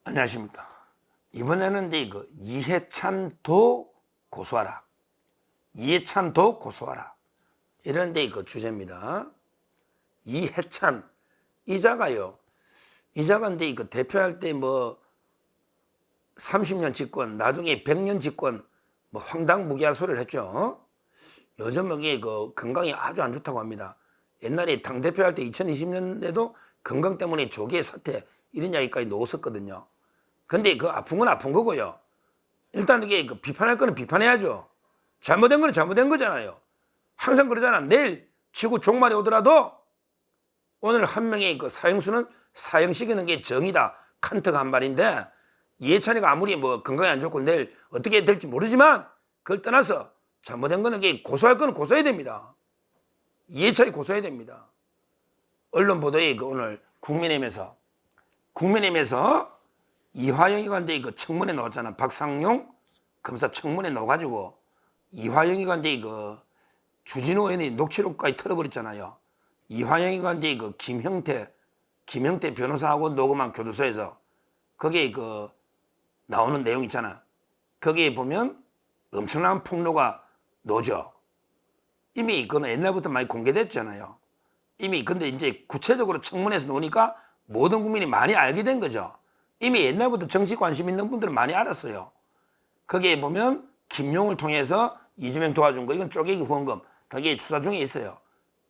안녕하십니까. 이번에는 이제 이해찬도 고소하라. 이해찬도 고소하라. 이런 데 주제입니다. 이해찬. 이자가요. 이자가 이제 대표할 때 30년 집권, 나중에 100년 집권, 황당무계한 소리를 했죠. 요즘은 이게 건강이 아주 안 좋다고 합니다. 옛날에 당대표할 때 2020년에도 건강 때문에 조기의 사퇴, 이런 이야기까지 넣었었거든요. 근데 아픈 건 아픈 거고요. 일단 이게 비판할 거는 비판해야죠. 잘못된 거는 잘못된 거잖아요. 항상 그러잖아. 내일 지구 종말이 오더라도 오늘 한 명의 사형수는 사형시키는 게 정의다. 칸트가 한 말인데, 이해찬이가 아무리 건강이 안 좋고 내일 어떻게 될지 모르지만 그걸 떠나서 잘못된 거는 고소할 거는 고소해야 됩니다. 이해찬이 고소해야 됩니다. 언론 보도에 오늘 국민의힘에서 이화영이가 이제 청문회 나왔잖아. 박상용 검사 청문회 나와가지고 이화영이가 이제 주진우 의원이 녹취록까지 털어버렸잖아요. 이화영이가 이제 김형태 변호사하고 녹음한 교도소에서 거기에 나오는 내용 있잖아. 거기에 보면 엄청난 폭로가 나오죠. 이미 그거는 옛날부터 많이 공개됐잖아요. 이미 근데 이제 구체적으로 청문회에서 나오니까 모든 국민이 많이 알게 된 거죠. 이미 옛날부터 정치 관심 있는 분들은 많이 알았어요. 거기에 보면 김용을 통해서 이재명 도와준 거, 이건 쪼개기 후원금, 거기에 수사 중에 있어요.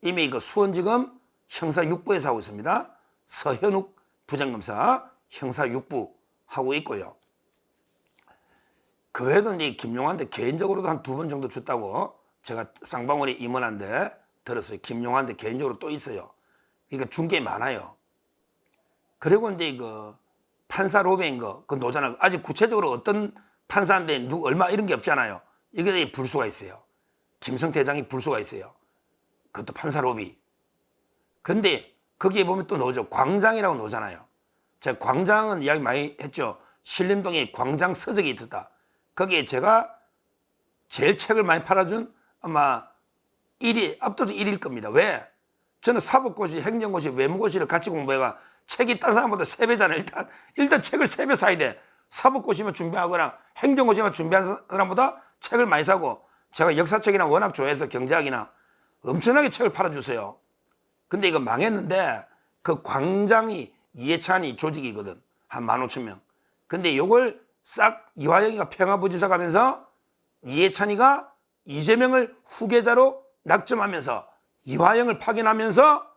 이미 수원지검 형사 6부에서 하고 있습니다. 서현욱 부장검사 형사 6부 하고 있고요. 그 외에도 이제 김용한테 개인적으로도 한 2번 정도 줬다고 제가 쌍방울이 임원한테 들었어요. 김용한테 개인적으로 또 있어요. 그러니까 준 게 많아요. 그리고 이제 판사 로비인 거, 그 노잖아. 아직 구체적으로 어떤 판사인데 얼마 이런 게 없잖아요. 이게 불수가 있어요. 김성태 회장이 불수가 있어요. 그것도 판사 로비. 근데 거기에 보면 또 나오죠. 광장이라고 나오잖아요. 제가 광장은 이야기 많이 했죠. 신림동에 광장 서적이 있었다. 거기에 제가 제일 책을 많이 팔아준 아마 1위, 압도적 1위일 겁니다. 왜? 저는 사법고시, 행정고시, 외무고시를 같이 공부해가 책이 딴 사람보다 3배잖아요. 일단 책을 3배 사야 돼. 사법고시만 준비하거나 행정고시만 준비한 사람보다 책을 많이 사고, 제가 역사책이나 워낙 좋아해서 경제학이나 엄청나게 책을 팔아주세요. 근데 이거 망했는데 그 광장이 이해찬이 조직이거든. 한 15,000명. 근데 요걸 싹 이화영이가 평화부지사 가면서 이해찬이가 이재명을 후계자로 낙점하면서 이화영을 파견하면서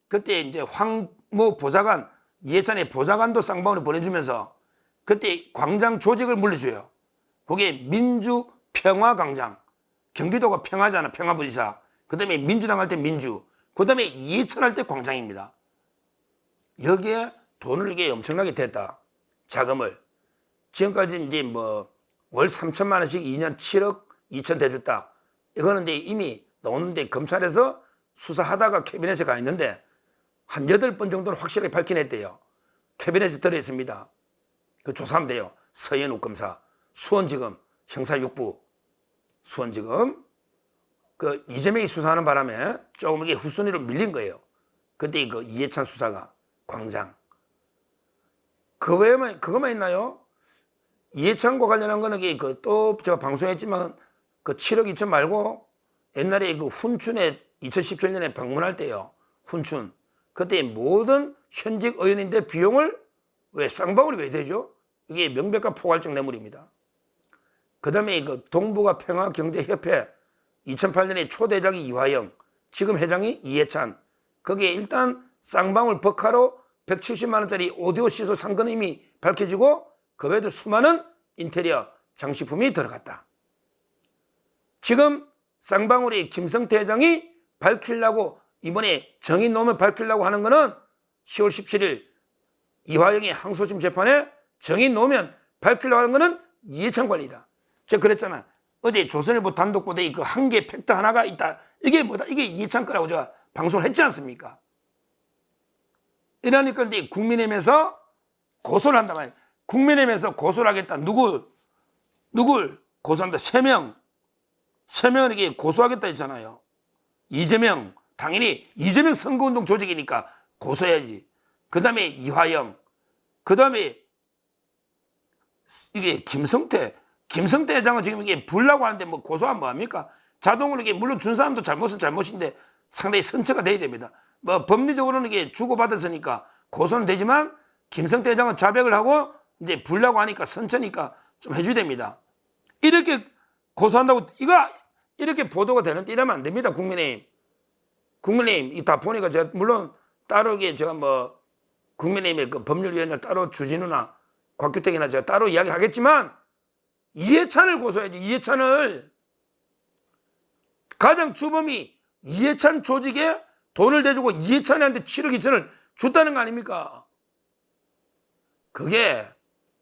그때 이제 황모 보좌관, 이해찬의 보좌관도 쌍방울에 보내주면서 그때 광장 조직을 물려줘요. 그게 민주평화광장. 경기도가 평화잖아, 평화부지사. 그 다음에 민주당 할 때 민주. 그 다음에 이해찬 할 때 광장입니다. 여기에 돈을 이게 엄청나게 댔다. 자금을. 지금까지 이제 월 3천만 원씩 2년 7억 2천 대줬다. 이거는 이제 이미 나오는데 검찰에서 수사하다가 캐비넷에 가 있는데 한 8번 정도는 확실하게 밝혀냈대요. 캐비넷에 들어있습니다. 그 조사하면 돼요. 서현욱 검사, 수원지검 형사 6부, 수원지검. 이재명이 수사하는 바람에 조금 이게 후순위로 밀린 거예요. 그때 이해찬 수사가 광장. 그 외에만 그것만 있나요? 이해찬과 관련한 거는 또 제가 방송했지만 7억 2천 말고 옛날에 훈춘에 2017년에 방문할 때요. 훈춘. 그때 모든 현직 의원인데 비용을 왜 쌍방울이 왜 되죠? 이게 명백한 포괄적 뇌물입니다. 그 다음에 동북아 평화경제협회 2008년에 초대장이 이화영, 지금 회장이 이해찬. 거기에 일단 쌍방울 버카로 170만 원짜리 오디오 시설 산 건 이미 밝혀지고 그 외에도 수많은 인테리어 장식품이 들어갔다. 지금 쌍방울이 김성태 회장이 밝히려고 이번에 정의 노면 밝히려고 하는 거는 10월 17일 이화영의 항소심 재판에 정의 노면 밝히려고 하는 거는 이해찬 관리다. 제가 그랬잖아. 어제 조선일보 단독 보도에 한 개 팩트 하나가 있다. 이게 뭐다? 이게 이해찬 거라고 제가 방송을 했지 않습니까? 이러니까 이제 국민의힘에서 고소를 한단 말이에요. 국민의힘에서 고소를 하겠다. 누굴 고소한다. 3명. 3명은 이게 고소하겠다 했잖아요. 이재명. 당연히 이재명 선거운동 조직이니까 고소해야지. 그 다음에 이화영. 그 다음에 이게 김성태 회장은 지금 이게 불라고 하는데 뭐 고소하면 뭐합니까? 자동으로 이게 물론 준 사람도 잘못은 잘못인데 상당히 선처가 돼야 됩니다. 뭐 법리적으로는 이게 주고받았으니까 고소는 되지만 김성태 회장은 자백을 하고 이제 불라고 하니까 선처니까 좀 해줘야 됩니다. 이렇게 고소한다고 이거 이렇게 보도가 되는데 이러면 안 됩니다. 국민의힘 이 다 보니까 제가 물론 따로 이게 제가 뭐 국민의힘의 그 법률위원회를 따로 주진우나 곽규택이나 제가 따로 이야기하겠지만 이해찬을 고소해야지. 이해찬을 가장 주범이 이해찬 조직에 돈을 대주고 이해찬이한테 7억 2천을 줬다는 거 아닙니까? 그게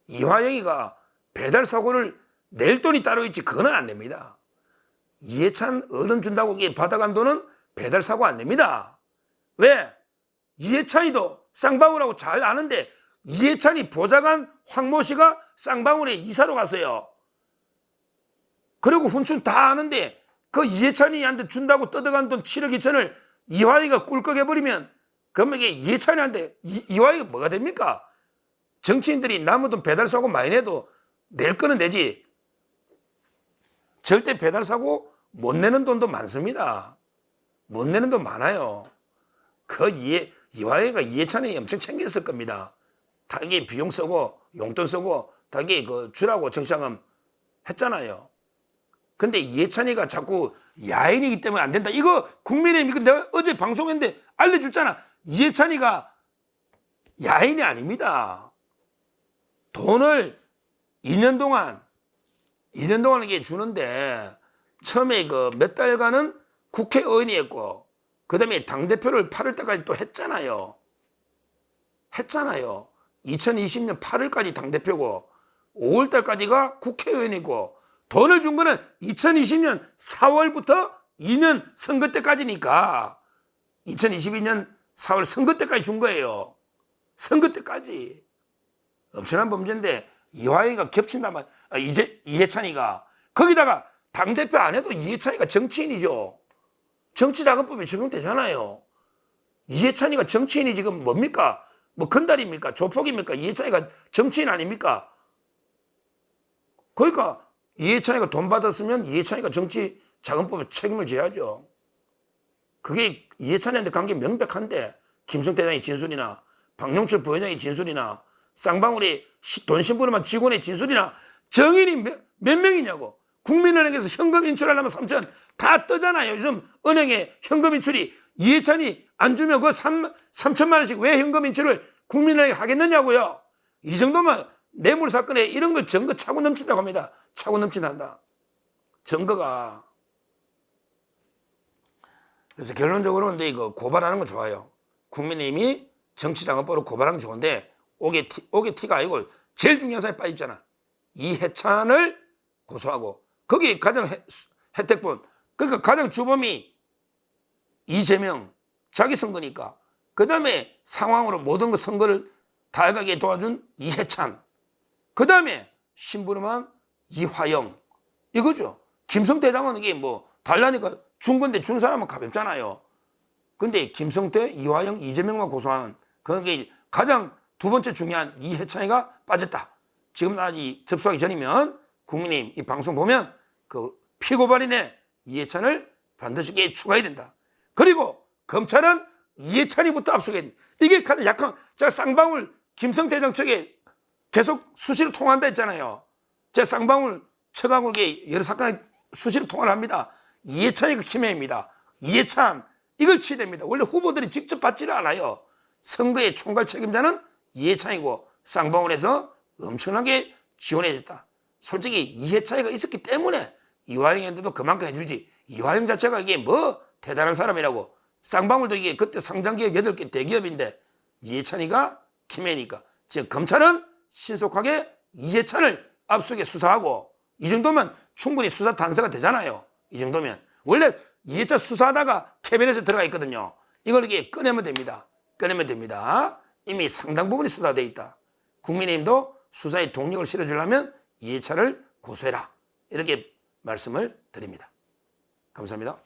이화영이가 배달 사고를 낼 돈이 따로 있지 그거는 안 됩니다. 이해찬 어른 준다고 받아간 돈은 배달 사고 안 냅니다. 왜? 이해찬이도 쌍방울하고 잘 아는데 이해찬이 보좌관 황모 씨가 쌍방울에 이사로 갔어요. 그리고 훈춘 다 아는데 그 이해찬이한테 준다고 뜯어간 돈 7억 2천을 이화영이가 꿀꺽해버리면 그러면 이게 이해찬이한테 이화영이가 뭐가 됩니까? 정치인들이 남은 돈 배달 사고 많이 내도 낼 거는 내지. 절대 배달 사고 못 내는 돈도 많습니다. 못 내는 돈 많아요. 그 이화영이가 이해찬이 엄청 챙겼을 겁니다. 자기 비용 쓰고 용돈 쓰고 자기 그 주라고 정치자금 했잖아요. 근데 이해찬이가 자꾸 야인이기 때문에 안 된다. 이거 국민의힘 이거 내가 어제 방송했는데 알려줬잖아. 이해찬이가 야인이 아닙니다. 돈을 2년 동안 이게 주는데 처음에 그 몇 달간은 국회의원이었고 그다음에 당대표를 8월 때까지 또 했잖아요. 2020년 8월까지 당대표고 5월 달까지가 국회의원이고 돈을 준 거는 2020년 4월부터 2년 선거 때까지니까 2022년 4월 선거 때까지 준 거예요. 선거 때까지. 엄청난 범죄인데 이화영이가 겹친단 말이야. 이해찬이가. 거기다가 당대표 안 해도 이해찬이가 정치인이죠. 정치자금법에 적용되잖아요. 이해찬이가 정치인이 지금 뭡니까? 뭐 건달입니까? 조폭입니까? 이해찬이가 정치인 아닙니까? 그러니까 이해찬이가 돈 받았으면 이해찬이가 정치자금법에 책임을 져야죠. 그게 이해찬이한테 관계 명백한데 김성태 회장의 진술이나 박용철 부회장의 진술이나 쌍방울이 돈 심부름한 직원의 진술이나 정인이 몇 명이냐고. 국민은행에서 현금 인출하려면 3천 다 뜨잖아요. 요즘 은행에 현금 인출이 이해찬이 안 주면 그 3천만 원씩 왜 현금 인출을 국민은행에 하겠느냐고요. 이 정도면 뇌물 사건에 이런 걸 증거 차고 넘친다고 합니다. 차고 넘친단다. 증거가. 그래서 결론적으로 근데 이거 고발하는 건 좋아요. 국민의힘이 정치자금법으로 고발하는 건 좋은데 옥에 티가 아니고 제일 중요한 사람이 빠졌잖아. 이해찬을 고소하고 거기 가장 혜택본 그러니까 가장 주범이 이재명 자기 선거니까 그 다음에 상황으로 모든 그 선거를 다해가게 도와준 이해찬 그 다음에 심부름한 이화영 이거죠. 김성태 회장은 이게 뭐 달라니까 준 건데 준 사람은 가볍잖아요. 근데 김성태, 이화영, 이재명만 고소하는 그게 가장 두 번째 중요한 이해찬이가 빠졌다. 지금 아직 접수하기 전이면 국민의힘 이 방송 보면 그 피고발인의 이해찬을 반드시 추가해야 된다. 그리고 검찰은 이해찬이부터 압수해야 된다. 이게 가장 약한 제가 쌍방울 김성태 회장 측에 계속 수시로 통화한다 했잖아요. 제가 쌍방울 측하고 여러 사건에 수시로 통화를 합니다. 이해찬이가 키맨입니다. 이해찬 이걸 치야 됩니다. 원래 후보들이 직접 받지를 않아요. 선거의 총괄 책임자는 이해찬이고 쌍방울에서 엄청나게 지원해줬다. 솔직히 이해찬이가 있었기 때문에 이화영한테도 그만큼 해주지. 이화영 자체가 이게 뭐 대단한 사람이라고. 쌍방울도 이게 그때 상장기업 8개 대기업인데 이해찬이가 키맨이니까. 지금 검찰은 신속하게 이해찬을 압수수색에 수사하고 이 정도면 충분히 수사 단서가 되잖아요. 이 정도면. 원래 이해찬 수사하다가 캐비넷에 들어가 있거든요. 이걸 이렇게 꺼내면 됩니다. 꺼내면 됩니다. 이미 상당 부분이 수사되어 있다. 국민의힘도 수사에 동력을 실어주려면 이해찬을 고소해라. 이렇게 말씀을 드립니다. 감사합니다.